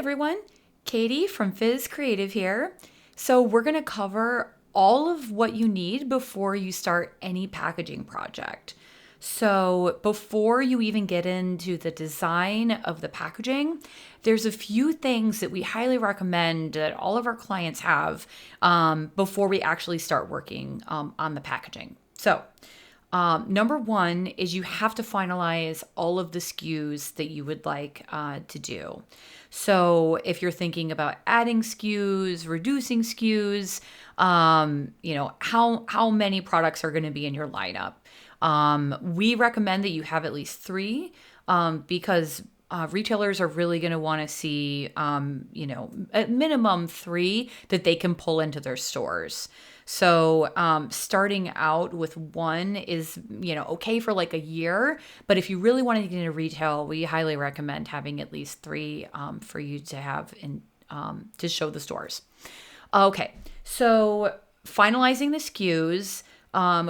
everyone, Katie from Fizz Creative here. So we're going to cover all of what you need before you start any packaging project. So before you even get into the design of the packaging, there's a few things that we highly recommend that all of our clients have before we actually start working on the packaging. So number one is you have to finalize all of the SKUs that you would like to do. So if you're thinking about adding SKUs, reducing SKUs, how many products are going to be in your lineup. We recommend that you have at least three because retailers are really going to want to see, at minimum three that they can pull into their stores. So starting out with one is, okay for like a year. But if you really want to get into retail, we highly recommend having at least three for you to have to show the stores. Okay, so finalizing the SKUs.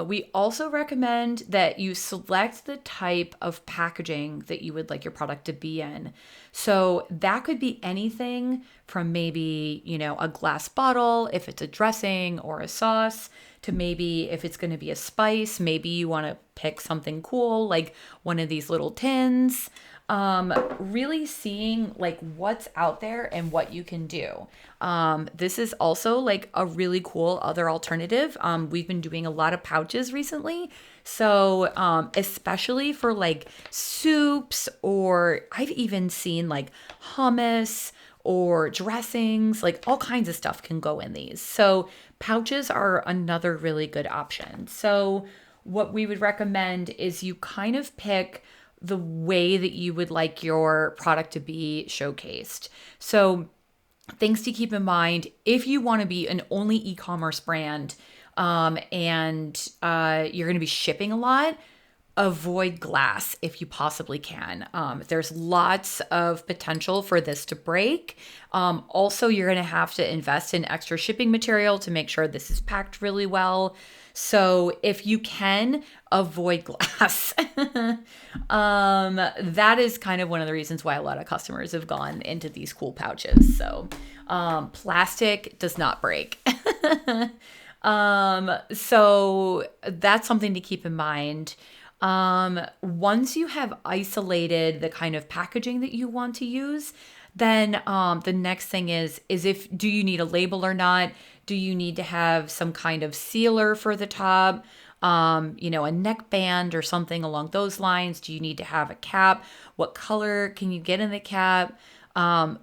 We also recommend that you select the type of packaging that you would like your product to be in. So that could be anything from maybe, a glass bottle, if it's a dressing or a sauce, to maybe if it's going to be a spice, maybe you want to pick something cool like one of these little tins. Really seeing like what's out there and what you can do. This is also like a really cool other alternative. We've been doing a lot of pouches recently. So, especially for like soups, or I've even seen like hummus or dressings, like all kinds of stuff can go in these. So pouches are another really good option. So what we would recommend is you kind of pick the way that you would like your product to be showcased. So things to keep in mind if you want to be an only e-commerce brand and you're going to be shipping a lot, avoid glass if you possibly can. There's lots of potential for this to break. Also, you're going to have to invest in extra shipping material to make sure this is packed really well. So if you can, avoid glass. That is kind of one of the reasons why a lot of customers have gone into these cool pouches. So plastic does not break. So that's something to keep in mind. Once you have isolated the kind of packaging that you want to use, then the next thing is do you need a label or not? Do you need to have some kind of sealer for the top? A neckband or something along those lines? Do you need to have a cap? What color can you get in the cap?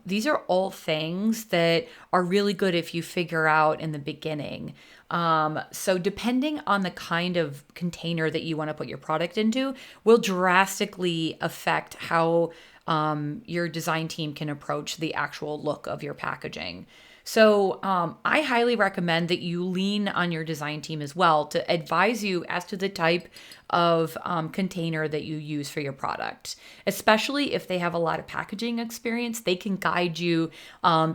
These are all things that are really good if you figure out in the beginning. So depending on the kind of container that you want to put your product into will drastically affect how your design team can approach the actual look of your packaging. So I highly recommend that you lean on your design team as well to advise you as to the type of container that you use for your product. Especially if they have a lot of packaging experience, they can guide you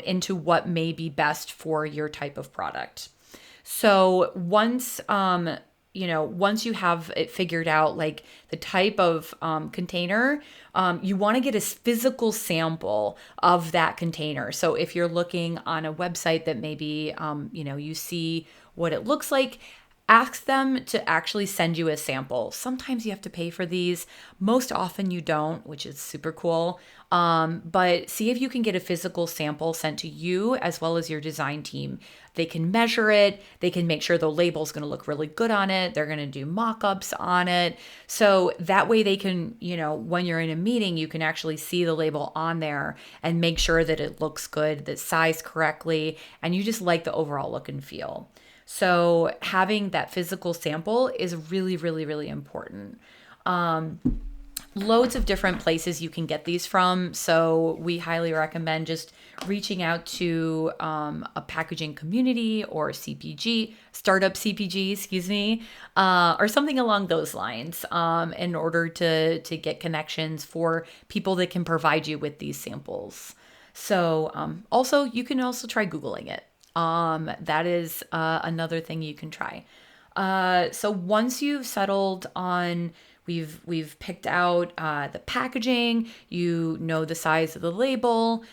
into what may be best for your type of product. So once you have it figured out, like the type of container, you want to get a physical sample of that container. So if you're looking on a website that maybe, you see what it looks like, ask them to actually send you a sample. Sometimes you have to pay for these. Most often you don't, which is super cool. But see if you can get a physical sample sent to you as well as your design team. They can measure it. They can make sure the label's going to look really good on it. They're going to do mock-ups on it. So that way they can, when you're in a meeting, you can actually see the label on there and make sure that it looks good, that's sized correctly, and you just like the overall look and feel. So having that physical sample is really, really, really important. Loads of different places you can get these from. So we highly recommend just reaching out to a packaging community or startup CPG, or something along those lines in order to get connections for people that can provide you with these samples. So also, you can also try Googling it. That is another thing you can try. So once you've settled on we've picked out the packaging. You know the size of the label.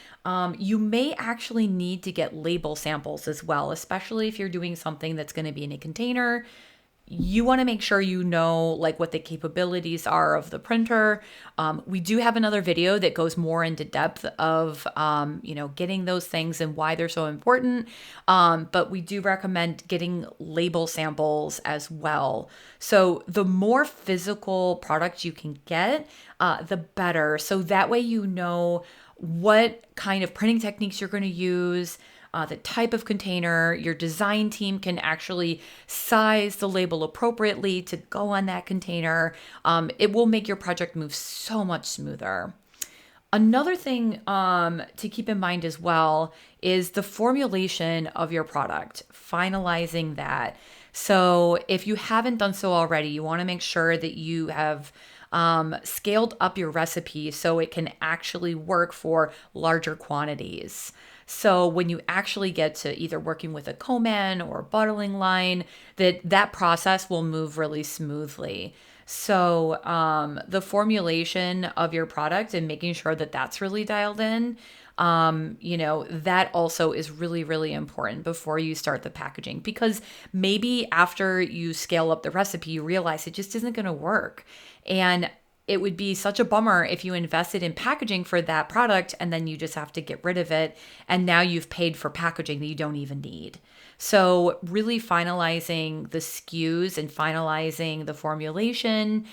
You may actually need to get label samples as well, especially if you're doing something that's going to be in a container. You want to make sure you know like what the capabilities are of the printer. We do have another video that goes more into depth of getting those things and why they're so important. But we do recommend getting label samples as well. So the more physical product you can get, the better. So that way you know what kind of printing techniques you're going to use, the type of container. Your design team can actually size the label appropriately to go on that container. It will make your project move so much smoother. Another thing to keep in mind as well is the formulation of your product, finalizing that. So if you haven't done so already, you want to make sure that you have scaled up your recipe so it can actually work for larger quantities. So when you actually get to either working with a co-man or a bottling line, that process will move really smoothly. So the formulation of your product and making sure that that's really dialed in, that also is really, really important before you start the packaging, because maybe after you scale up the recipe, you realize it just isn't going to work. And it would be such a bummer if you invested in packaging for that product and then you just have to get rid of it. And now you've paid for packaging that you don't even need. So really finalizing the SKUs and finalizing the formulation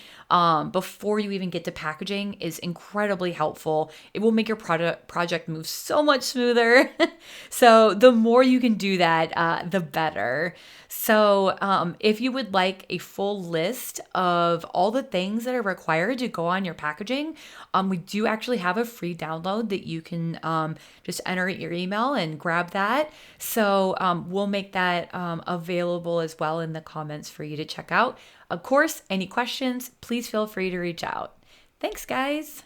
before you even get to packaging is incredibly helpful. It will make your project move so much smoother. So the more you can do that, the better. So if you would like a full list of all the things that are required to go on your packaging, we do actually have a free download that you can just enter your email and grab that. So we'll make that available as well in the comments for you to check out. Of course, any questions, please feel free to reach out. Thanks, guys.